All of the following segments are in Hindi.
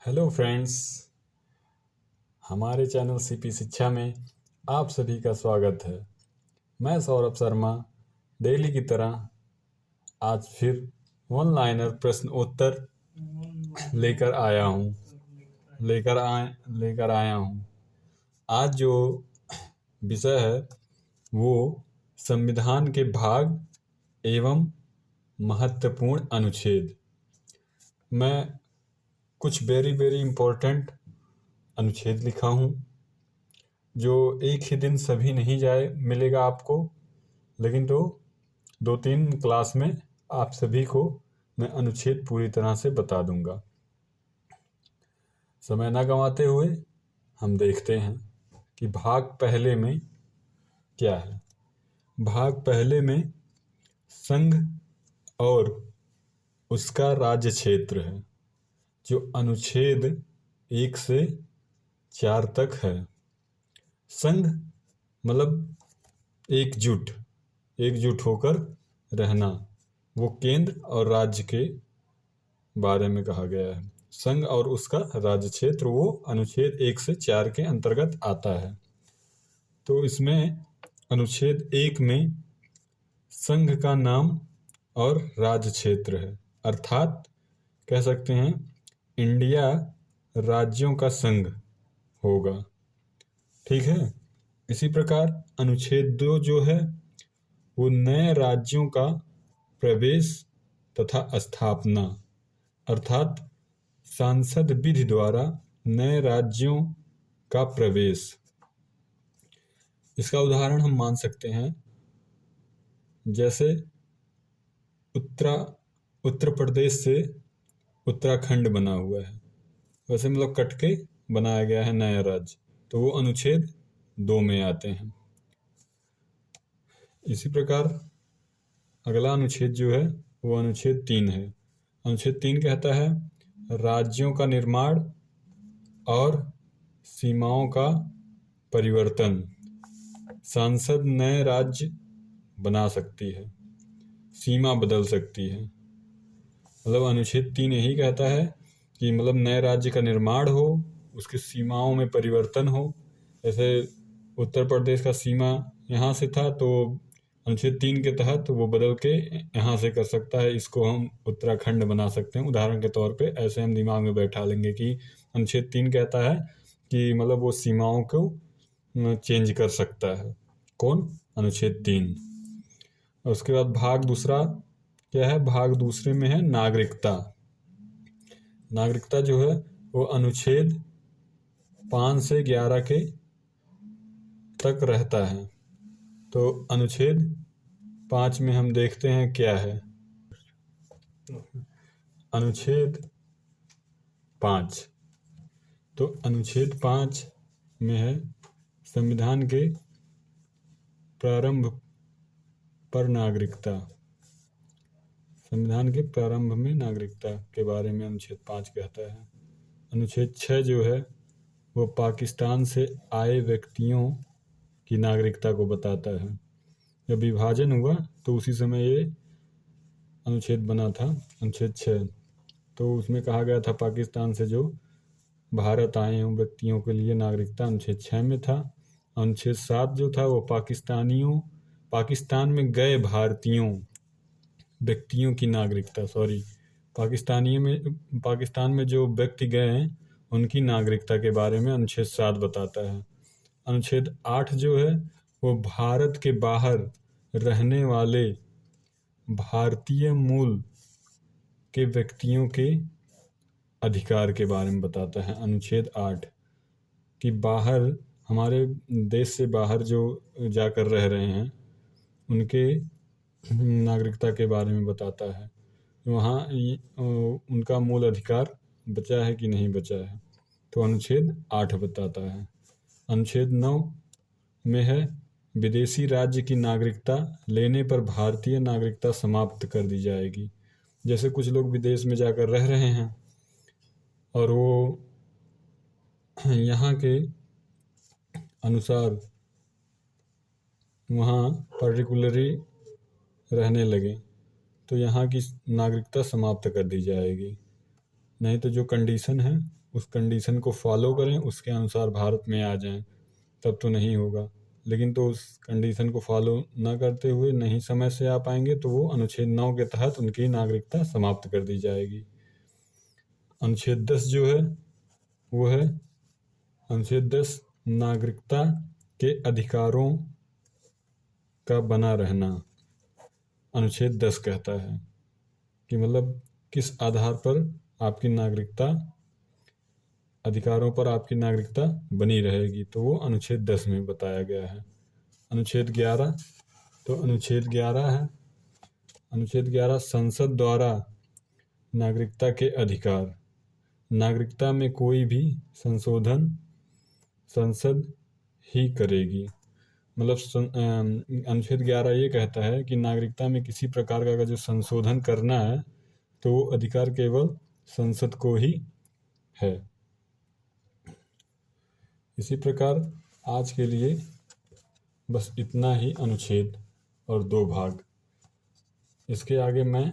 हेलो फ्रेंड्स, हमारे चैनल सीपी शिक्षा में आप सभी का स्वागत है। मैं सौरभ शर्मा डेली की तरह आज फिर वन लाइनर प्रश्न उत्तर लेकर आया हूँ लेकर आया हूँ। आज जो विषय है वो संविधान के भाग एवं महत्वपूर्ण अनुच्छेद। मैं कुछ वेरी वेरी इम्पोर्टेंट अनुच्छेद लिखा हूँ जो एक ही दिन सभी नहीं जाए मिलेगा आपको, लेकिन तो 2-3 क्लास में आप सभी को मैं अनुच्छेद पूरी तरह से बता दूंगा। समय ना गंवाते हुए हम देखते हैं कि भाग पहले में क्या है। भाग पहले में संघ और उसका राज्य क्षेत्र है, जो अनुच्छेद 1 से 4 तक है। संघ मतलब एकजुट होकर रहना, वो केंद्र और राज्य के बारे में कहा गया है। संघ और उसका राज्य क्षेत्र वो अनुच्छेद 1 से 4 के अंतर्गत आता है। तो इसमें अनुच्छेद 1 में संघ का नाम और राज्य क्षेत्र है, अर्थात कह सकते हैं इंडिया राज्यों का संघ होगा। ठीक है। इसी प्रकार अनुच्छेद 2 जो है वो नए राज्यों का प्रवेश तथा स्थापना, अर्थात सांसद विधि द्वारा नए राज्यों का प्रवेश। इसका उदाहरण हम मान सकते हैं, जैसे उत्तर प्रदेश से उत्तराखंड बना हुआ है, वैसे मतलब कट के बनाया गया है नया राज्य, तो वो अनुच्छेद 2 में आते हैं। इसी प्रकार अगला अनुच्छेद जो है वो अनुच्छेद 3 है। अनुच्छेद 3 कहता है राज्यों का निर्माण और सीमाओं का परिवर्तन। सांसद नए राज्य बना सकती है, सीमा बदल सकती है। मतलब अनुच्छेद 3 यही कहता है कि मतलब नए राज्य का निर्माण हो, उसकी सीमाओं में परिवर्तन हो। जैसे उत्तर प्रदेश का सीमा यहाँ से था, तो अनुच्छेद 3 के तहत वो बदल के यहाँ से कर सकता है, इसको हम उत्तराखंड बना सकते हैं उदाहरण के तौर पे। ऐसे हम दिमाग में बैठा लेंगे कि अनुच्छेद 3 कहता है कि मतलब वो सीमाओं को चेंज कर सकता है। कौन? अनुच्छेद 3। उसके बाद भाग दूसरा क्या है? भाग दूसरे में है नागरिकता। नागरिकता जो है वो अनुच्छेद 5 से 11 के तक रहता है। तो अनुच्छेद 5 में हम देखते हैं क्या है। अनुच्छेद 5, तो अनुच्छेद 5 में है संविधान के प्रारंभ पर नागरिकता। संविधान के प्रारंभ में नागरिकता के बारे में अनुच्छेद 5 कहता है। अनुच्छेद 6 जो है वो पाकिस्तान से आए व्यक्तियों की नागरिकता को बताता है। जब विभाजन हुआ तो उसी समय ये अनुच्छेद बना था, अनुच्छेद 6। तो उसमें कहा गया था पाकिस्तान से जो भारत आए हैं व्यक्तियों के लिए नागरिकता अनुच्छेद 6 में था। अनुच्छेद 7 जो था वो पाकिस्तान में गए भारतीयों व्यक्तियों की नागरिकता, पाकिस्तान में जो व्यक्ति गए हैं उनकी नागरिकता के बारे में अनुच्छेद 7 बताता है। अनुच्छेद 8 जो है वो भारत के बाहर रहने वाले भारतीय मूल के व्यक्तियों के अधिकार के बारे में बताता है। अनुच्छेद 8 कि बाहर हमारे देश से बाहर जो जाकर रह रहे हैं उनके नागरिकता के बारे में बताता है, वहाँ उनका मूल अधिकार बचा है कि नहीं बचा है। तो अनुच्छेद 8 बताता है। अनुच्छेद 9 में है विदेशी राज्य की नागरिकता लेने पर भारतीय नागरिकता समाप्त कर दी जाएगी। जैसे कुछ लोग विदेश में जाकर रह रहे हैं और वो यहाँ के अनुसार वहाँ पर्टिकुलरली रहने लगे तो यहाँ की नागरिकता समाप्त कर दी जाएगी। नहीं तो जो कंडीशन है उस कंडीशन को फॉलो करें, उसके अनुसार भारत में आ जाएं, तब तो नहीं होगा। लेकिन तो उस कंडीशन को फॉलो ना करते हुए नहीं समय से आ पाएंगे तो वो अनुच्छेद 9 के तहत उनकी नागरिकता समाप्त कर दी जाएगी। अनुच्छेद 10 जो है वो है अनुच्छेद 10 नागरिकता के अधिकारों का बना रहना। अनुच्छेद 10 कहता है कि मतलब किस आधार पर आपकी नागरिकता, अधिकारों पर आपकी नागरिकता बनी रहेगी, तो वो अनुच्छेद 10 में बताया गया है। अनुच्छेद 11, तो अनुच्छेद 11 है, अनुच्छेद 11 संसद द्वारा नागरिकता के अधिकार। नागरिकता में कोई भी संशोधन संसद ही करेगी। मतलब अनुच्छेद 11 ये कहता है कि नागरिकता में किसी प्रकार का जो संशोधन करना है तो वो अधिकार केवल संसद को ही है। इसी प्रकार आज के लिए बस इतना ही अनुच्छेद और 2 भाग। इसके आगे मैं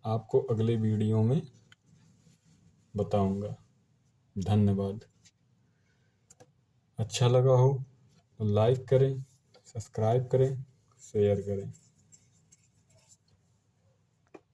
आपको अगले वीडियो में बताऊंगा। धन्यवाद। अच्छा लगा हो तो लाइक करें, सब्सक्राइब करें, शेयर करें।